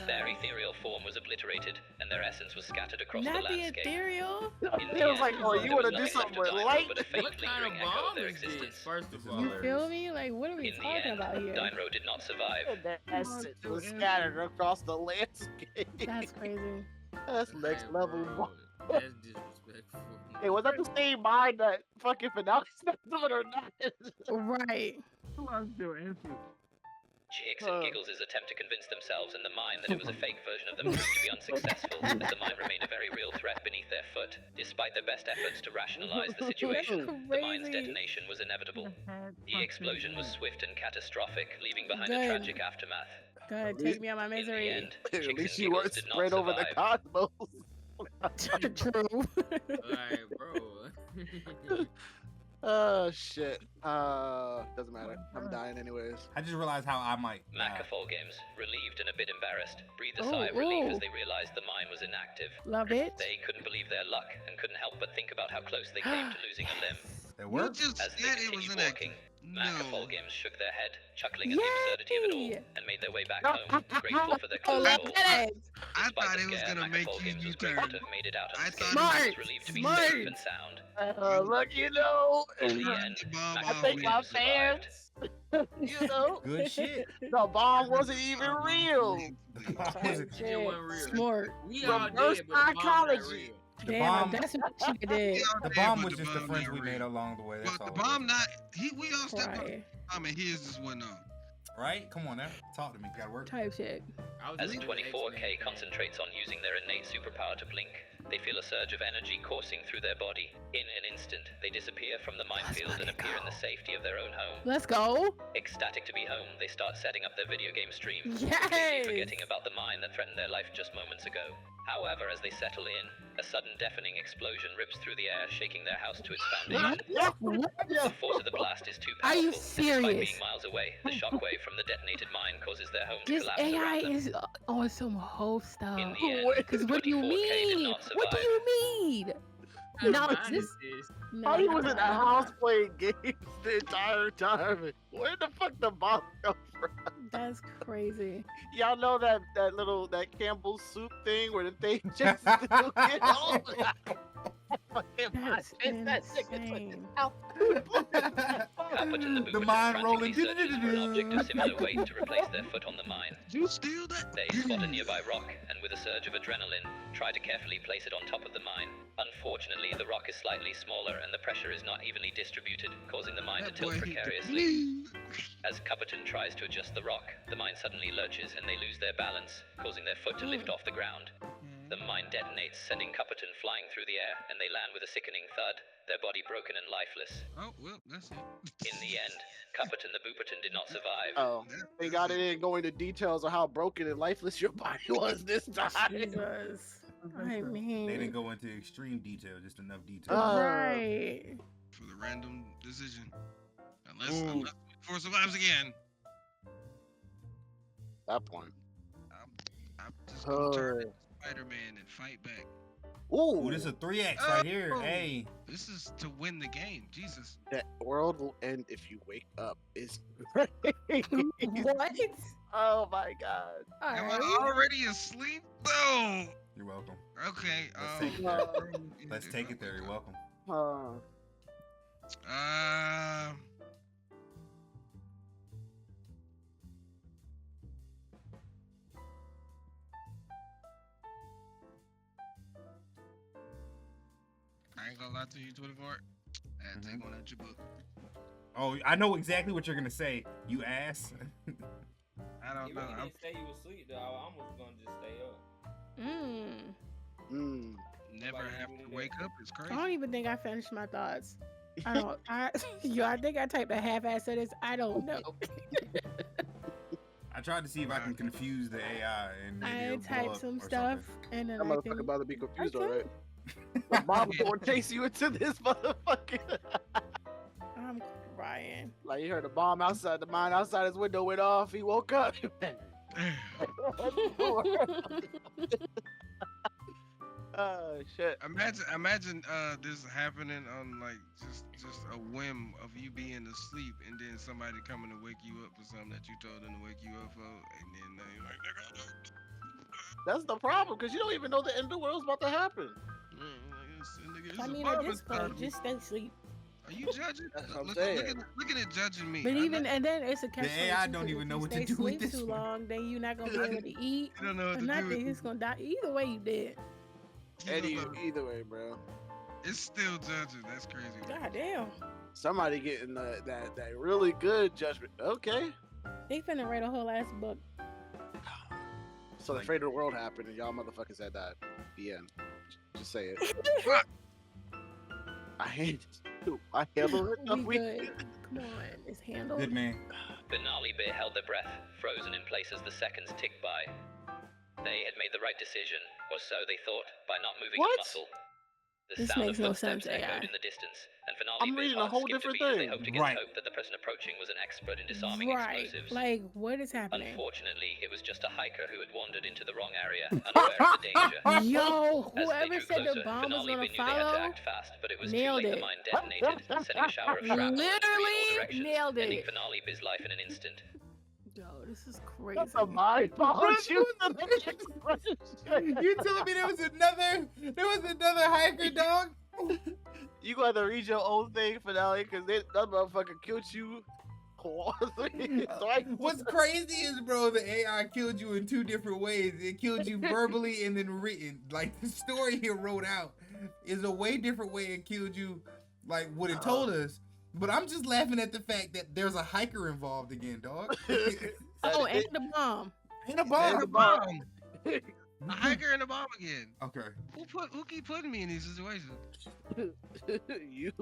[SPEAKER 5] Their ethereal form was obliterated, and their essence was scattered across
[SPEAKER 3] Not
[SPEAKER 5] the
[SPEAKER 3] the
[SPEAKER 5] landscape.
[SPEAKER 3] ethereal.
[SPEAKER 5] In the
[SPEAKER 7] It was
[SPEAKER 5] end,
[SPEAKER 7] like, oh, you
[SPEAKER 5] there
[SPEAKER 7] want
[SPEAKER 5] was
[SPEAKER 7] to do
[SPEAKER 5] nothing
[SPEAKER 7] something
[SPEAKER 5] left
[SPEAKER 7] with
[SPEAKER 5] of
[SPEAKER 7] light?
[SPEAKER 5] Dinro but a faint
[SPEAKER 6] What kind
[SPEAKER 5] lingering
[SPEAKER 6] of
[SPEAKER 5] echo of
[SPEAKER 6] bomb
[SPEAKER 5] their
[SPEAKER 6] is this?
[SPEAKER 5] existence.
[SPEAKER 6] First
[SPEAKER 2] This
[SPEAKER 6] of
[SPEAKER 2] is
[SPEAKER 6] all,
[SPEAKER 3] You
[SPEAKER 2] hilarious.
[SPEAKER 3] feel me? Like, what are we
[SPEAKER 5] In the
[SPEAKER 3] talking
[SPEAKER 5] end,
[SPEAKER 3] about here?
[SPEAKER 5] Dinro did not survive.
[SPEAKER 7] That essence was scattered across the landscape.
[SPEAKER 3] That's crazy.
[SPEAKER 7] That's next
[SPEAKER 6] Hey,
[SPEAKER 7] level.
[SPEAKER 6] bro, that's disrespectful.
[SPEAKER 7] Hey, was that the same mind that fucking Finale stepped on or not?
[SPEAKER 3] Right.
[SPEAKER 5] Chix N Giggles' attempt to convince themselves and the mine that it was a fake version of them proved to be unsuccessful, as the mine remained a very real threat beneath their foot. Despite their best efforts to rationalize the situation, the mine's
[SPEAKER 3] Crazy.
[SPEAKER 5] detonation was inevitable. The explosion was swift and catastrophic, leaving behind
[SPEAKER 3] Good.
[SPEAKER 5] a tragic aftermath.
[SPEAKER 3] Go ahead, take me out my
[SPEAKER 5] In the
[SPEAKER 3] misery.
[SPEAKER 5] end,
[SPEAKER 7] At
[SPEAKER 5] Chix
[SPEAKER 7] least
[SPEAKER 5] N
[SPEAKER 7] you weren't
[SPEAKER 5] Giggles did not
[SPEAKER 7] spread over the
[SPEAKER 5] survive.
[SPEAKER 7] cosmos.
[SPEAKER 3] True.
[SPEAKER 6] Like, bro.
[SPEAKER 7] Oh shit. Doesn't matter. I'm dying anyways.
[SPEAKER 2] I just realized how I might.
[SPEAKER 5] Macafall Games, relieved and a bit embarrassed, breathed a
[SPEAKER 3] Oh,
[SPEAKER 5] sigh of relief
[SPEAKER 3] ooh.
[SPEAKER 5] as they realized the mine was inactive.
[SPEAKER 3] Love it.
[SPEAKER 5] They couldn't believe their luck and couldn't help but think about how close they came to losing a limb.
[SPEAKER 2] It
[SPEAKER 1] You
[SPEAKER 2] worked.
[SPEAKER 1] just
[SPEAKER 5] As they
[SPEAKER 1] said it was
[SPEAKER 5] continued
[SPEAKER 1] inactive.
[SPEAKER 5] walking, Macafall
[SPEAKER 1] No.
[SPEAKER 5] Games shook their head, chuckling at the absurdity of it all,
[SPEAKER 3] Yay!
[SPEAKER 5] and made their way back home, grateful for their
[SPEAKER 3] Oh,
[SPEAKER 5] close
[SPEAKER 3] look
[SPEAKER 5] call.
[SPEAKER 3] at it.
[SPEAKER 1] I
[SPEAKER 5] Despite
[SPEAKER 1] thought
[SPEAKER 5] the
[SPEAKER 1] it was
[SPEAKER 5] scare,
[SPEAKER 1] gonna make
[SPEAKER 5] Macafall
[SPEAKER 1] you
[SPEAKER 5] Games was
[SPEAKER 1] U-turn.
[SPEAKER 5] grateful to have made it out
[SPEAKER 1] I
[SPEAKER 5] unscathed
[SPEAKER 1] thought
[SPEAKER 5] and
[SPEAKER 3] Smart,
[SPEAKER 5] was relieved to be
[SPEAKER 3] smart.
[SPEAKER 5] safe and sound.
[SPEAKER 7] Look, you know.
[SPEAKER 5] In the end,
[SPEAKER 1] The bomb
[SPEAKER 7] I
[SPEAKER 1] off
[SPEAKER 7] think
[SPEAKER 1] with
[SPEAKER 7] my
[SPEAKER 1] it.
[SPEAKER 5] survived.
[SPEAKER 7] fans, you know,
[SPEAKER 2] Good shit.
[SPEAKER 7] the bomb wasn't even real.
[SPEAKER 2] Was it-
[SPEAKER 6] It wasn't real.
[SPEAKER 3] Smart.
[SPEAKER 6] We all
[SPEAKER 7] Reverse
[SPEAKER 6] did, but the bomb not
[SPEAKER 7] psychology.
[SPEAKER 6] real.
[SPEAKER 2] The
[SPEAKER 3] Damn,
[SPEAKER 2] bomb-
[SPEAKER 3] that's what she did.
[SPEAKER 2] The bomb was just the friends we made along the way. That's
[SPEAKER 1] But
[SPEAKER 2] all.
[SPEAKER 1] the
[SPEAKER 2] it was.
[SPEAKER 1] bomb not. We all stepped on the
[SPEAKER 3] Cry.
[SPEAKER 1] bomb and his just went on.
[SPEAKER 2] Right? Come on now. Talk to me. Gotta work.
[SPEAKER 3] Type shit.
[SPEAKER 6] I was
[SPEAKER 5] As
[SPEAKER 6] reading
[SPEAKER 5] 24K
[SPEAKER 6] X-Men.
[SPEAKER 5] concentrates on using their innate superpower to blink, they feel a surge of energy coursing through their body. In an instant, they disappear from the minefield and appear in the safety of their own home.
[SPEAKER 3] Let's go.
[SPEAKER 5] Ecstatic to be home, they start setting up their video game stream,
[SPEAKER 3] Yes.
[SPEAKER 5] completely forgetting about the mine that threatened their life just moments ago. However, as they settle in, a sudden deafening explosion rips through the air, shaking their house to its foundation.
[SPEAKER 3] What?
[SPEAKER 5] The force of the blast is too
[SPEAKER 3] Are
[SPEAKER 5] powerful.
[SPEAKER 3] you
[SPEAKER 5] and Despite
[SPEAKER 3] serious?
[SPEAKER 5] being miles away, the shockwave from the detonated mine causes their home to
[SPEAKER 3] This
[SPEAKER 5] collapse
[SPEAKER 3] AI
[SPEAKER 5] around them.
[SPEAKER 3] is on some whole stuff.
[SPEAKER 5] In the end,
[SPEAKER 3] Because what do you
[SPEAKER 5] 24K did
[SPEAKER 3] mean?
[SPEAKER 5] not
[SPEAKER 3] What do
[SPEAKER 5] survive.
[SPEAKER 3] you mean?
[SPEAKER 6] What
[SPEAKER 3] No,
[SPEAKER 6] mind
[SPEAKER 3] this-
[SPEAKER 6] is this?
[SPEAKER 7] How he
[SPEAKER 3] No,
[SPEAKER 7] was in the house playing games the entire time. Where the fuck the bomb come from?
[SPEAKER 3] That's crazy.
[SPEAKER 7] Y'all know that Campbell's soup thing where the thing just still get on.
[SPEAKER 3] That's insane.
[SPEAKER 5] Caputin the
[SPEAKER 2] The
[SPEAKER 5] Boomerang
[SPEAKER 2] mine rolling.
[SPEAKER 5] frantically searches for an object of similar weight to replace their foot on the mine.
[SPEAKER 1] You steal that?
[SPEAKER 5] They spot a nearby rock and with a surge of adrenaline, try to carefully place it on top of the mine. Unfortunately, the rock is slightly smaller and the pressure is not evenly distributed, causing the mine to
[SPEAKER 1] That
[SPEAKER 5] tilt
[SPEAKER 1] boy
[SPEAKER 5] precariously. As Caputin tries to adjust the rock, the mine suddenly lurches and they lose their balance, causing their foot to lift off the ground. The mine detonates, sending Caputin flying through the air, and they land with a sickening thud, their body broken and lifeless.
[SPEAKER 1] Oh well, that's it.
[SPEAKER 5] In the end, Caputin the Booperton did not survive.
[SPEAKER 7] Oh, they got it in going into details of how broken and lifeless your body was this time.
[SPEAKER 3] Jesus. I mean,
[SPEAKER 2] They didn't go into extreme detail, just enough detail.
[SPEAKER 3] right.
[SPEAKER 1] For the random decision. Unless for survives again.
[SPEAKER 4] That point.
[SPEAKER 1] I'm just gonna turn into Spider-Man and fight back.
[SPEAKER 2] Ooh, this is a 3x right here. Hey.
[SPEAKER 1] This is to win the game. Jesus.
[SPEAKER 4] That world will end if you wake up. Is
[SPEAKER 3] What?
[SPEAKER 7] Oh my god.
[SPEAKER 1] Am
[SPEAKER 3] Alright.
[SPEAKER 1] I already asleep? No.
[SPEAKER 2] You're welcome.
[SPEAKER 1] Okay.
[SPEAKER 2] Let's take it there. You're welcome.
[SPEAKER 1] I ain't gonna lie to you, 24. I had to take one out your book.
[SPEAKER 2] Oh, I know exactly what you're gonna say. You ass.
[SPEAKER 1] I don't
[SPEAKER 6] Even
[SPEAKER 1] know.
[SPEAKER 6] when
[SPEAKER 1] I'm
[SPEAKER 6] you say you asleep, though, I almost gonna just stay up.
[SPEAKER 1] never have to wake up. It's crazy.
[SPEAKER 3] I don't even think I finished my thoughts. I don't. I think I typed a half-ass sentence. I don't know.
[SPEAKER 2] I tried to see if I can confuse the AI and maybe
[SPEAKER 3] I
[SPEAKER 2] it'll blow
[SPEAKER 3] typed
[SPEAKER 2] up
[SPEAKER 3] some
[SPEAKER 2] or
[SPEAKER 3] stuff,
[SPEAKER 2] something.
[SPEAKER 3] and then
[SPEAKER 4] that
[SPEAKER 3] I
[SPEAKER 4] motherfucker
[SPEAKER 3] can.
[SPEAKER 4] about to be confused,
[SPEAKER 3] Okay.
[SPEAKER 4] alright? The mom's gonna chase you into this motherfucker.
[SPEAKER 3] I'm crying.
[SPEAKER 7] Like, he heard a bomb outside. The mine outside his window went off. He woke up. Oh shit.
[SPEAKER 1] Imagine this happening on like just a whim of you being asleep and then somebody coming to wake you up for something that you told them to wake you up for, and then you're like, nigga.
[SPEAKER 7] That's the problem, because you don't even know the end of the world's about to happen.
[SPEAKER 3] I mean, at this point, just stay asleep.
[SPEAKER 1] Are you judging?
[SPEAKER 4] That's what I'm
[SPEAKER 1] Look
[SPEAKER 4] saying.
[SPEAKER 1] at judging me.
[SPEAKER 3] But even and then it's a catch.
[SPEAKER 2] The AI don't even know what to do with this
[SPEAKER 3] too
[SPEAKER 2] one.
[SPEAKER 3] long, then you're not gonna be able to eat.
[SPEAKER 1] You don't know what
[SPEAKER 3] Or
[SPEAKER 1] to do.
[SPEAKER 3] nothing. He's gonna die. Either way, you dead.
[SPEAKER 4] Either way, bro.
[SPEAKER 1] It's still judging. That's crazy.
[SPEAKER 3] God damn.
[SPEAKER 4] Somebody getting that really good judgment. Okay.
[SPEAKER 3] They finna write a whole ass book.
[SPEAKER 4] So the fate of the world happened, and y'all motherfuckers had died. The end. Just say it. I hate it. I handle it.
[SPEAKER 3] We good. Come on, it's handled.
[SPEAKER 2] Good man.
[SPEAKER 5] Benali Bear held their breath, frozen in place as the seconds ticked by. They had made the right decision, or so they thought, by not moving
[SPEAKER 7] What?
[SPEAKER 5] a muscle. The
[SPEAKER 3] This
[SPEAKER 5] sound
[SPEAKER 3] makes
[SPEAKER 5] of
[SPEAKER 3] no
[SPEAKER 5] footsteps
[SPEAKER 3] sense, AI.
[SPEAKER 5] echoed in the distance, and Benali
[SPEAKER 7] I'm
[SPEAKER 5] Bear's
[SPEAKER 7] reading a
[SPEAKER 5] heart
[SPEAKER 7] whole
[SPEAKER 5] skipped a
[SPEAKER 7] different
[SPEAKER 5] beat as they
[SPEAKER 7] thing.
[SPEAKER 5] hoped against
[SPEAKER 2] Right.
[SPEAKER 5] hope that the person approaching was an expert in disarming
[SPEAKER 3] Right.
[SPEAKER 5] explosives.
[SPEAKER 3] Like, what is happening?
[SPEAKER 5] Unfortunately, it was just a hiker who had wandered into the wrong area, unaware of the danger.
[SPEAKER 3] Yo,
[SPEAKER 5] As they
[SPEAKER 3] whoever
[SPEAKER 5] drew
[SPEAKER 3] said the
[SPEAKER 5] closer,
[SPEAKER 3] bomb was
[SPEAKER 5] Benali
[SPEAKER 3] gonna
[SPEAKER 5] Bear knew they had to
[SPEAKER 3] follow,
[SPEAKER 5] act fast, but it was
[SPEAKER 3] nailed
[SPEAKER 5] too late.
[SPEAKER 3] it.
[SPEAKER 5] The mine detonated, sending a shower of shrapnel in three
[SPEAKER 3] Literally
[SPEAKER 5] directions,
[SPEAKER 3] nailed
[SPEAKER 5] ending
[SPEAKER 3] it.
[SPEAKER 5] Benali Bear's life in an instant.
[SPEAKER 3] Yo, this is crazy.
[SPEAKER 7] That's a mind bomb.
[SPEAKER 2] You telling me there was another hiker, dog?
[SPEAKER 7] You got to read your own thing, Finale, because that motherfucker killed you.
[SPEAKER 2] What's crazy is, bro, the AI killed you in two different ways. It killed you verbally and then written. Like, the story he wrote out is a way different way it killed you, like what it told us. But I'm just laughing at the fact that there's a hiker involved again, dog.
[SPEAKER 3] Oh, and the bomb.
[SPEAKER 2] Ain't a
[SPEAKER 1] There's
[SPEAKER 2] bomb.
[SPEAKER 1] a bomb. A hiker and a bomb again.
[SPEAKER 2] Okay.
[SPEAKER 1] Who keep putting me in these situations?
[SPEAKER 4] You.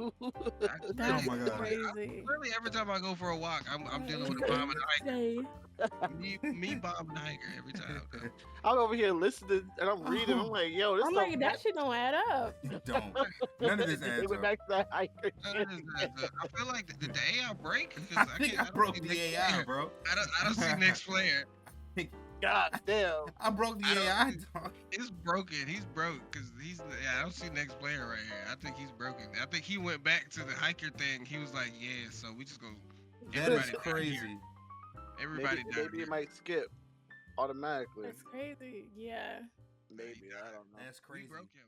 [SPEAKER 3] That's
[SPEAKER 2] my God.
[SPEAKER 3] crazy.
[SPEAKER 1] Really, every time I go for a walk, I'm dealing with a bomb and a hiker. Me bomb and a hiker every time.
[SPEAKER 7] I'm over here listening and I'm reading. I'm like, yo, this
[SPEAKER 3] I'm like, that shit don't add up.
[SPEAKER 2] Don't. None of this
[SPEAKER 7] They
[SPEAKER 2] adds
[SPEAKER 7] went
[SPEAKER 2] up.
[SPEAKER 7] back to that hiker.
[SPEAKER 1] I feel like did the AI break? 'Cause
[SPEAKER 2] I think I
[SPEAKER 1] don't
[SPEAKER 2] broke
[SPEAKER 1] see
[SPEAKER 2] the
[SPEAKER 1] next
[SPEAKER 2] AI,
[SPEAKER 1] player.
[SPEAKER 2] bro.
[SPEAKER 1] I don't see next player.
[SPEAKER 7] God damn.
[SPEAKER 2] I broke the
[SPEAKER 1] I don't
[SPEAKER 2] AI,
[SPEAKER 1] see-
[SPEAKER 2] dog.
[SPEAKER 1] It's broken. He's broke because I don't see next player right here. I think he's broken. I think he went back to the hiker thing. He was like, yeah, so we just go.
[SPEAKER 2] That is
[SPEAKER 1] Everybody down
[SPEAKER 2] crazy.
[SPEAKER 1] here. Everybody down
[SPEAKER 4] Maybe
[SPEAKER 1] here.
[SPEAKER 4] it might skip automatically.
[SPEAKER 3] That's crazy. Yeah.
[SPEAKER 4] Maybe, I don't know.
[SPEAKER 2] That's
[SPEAKER 1] We
[SPEAKER 2] crazy.
[SPEAKER 1] broke him.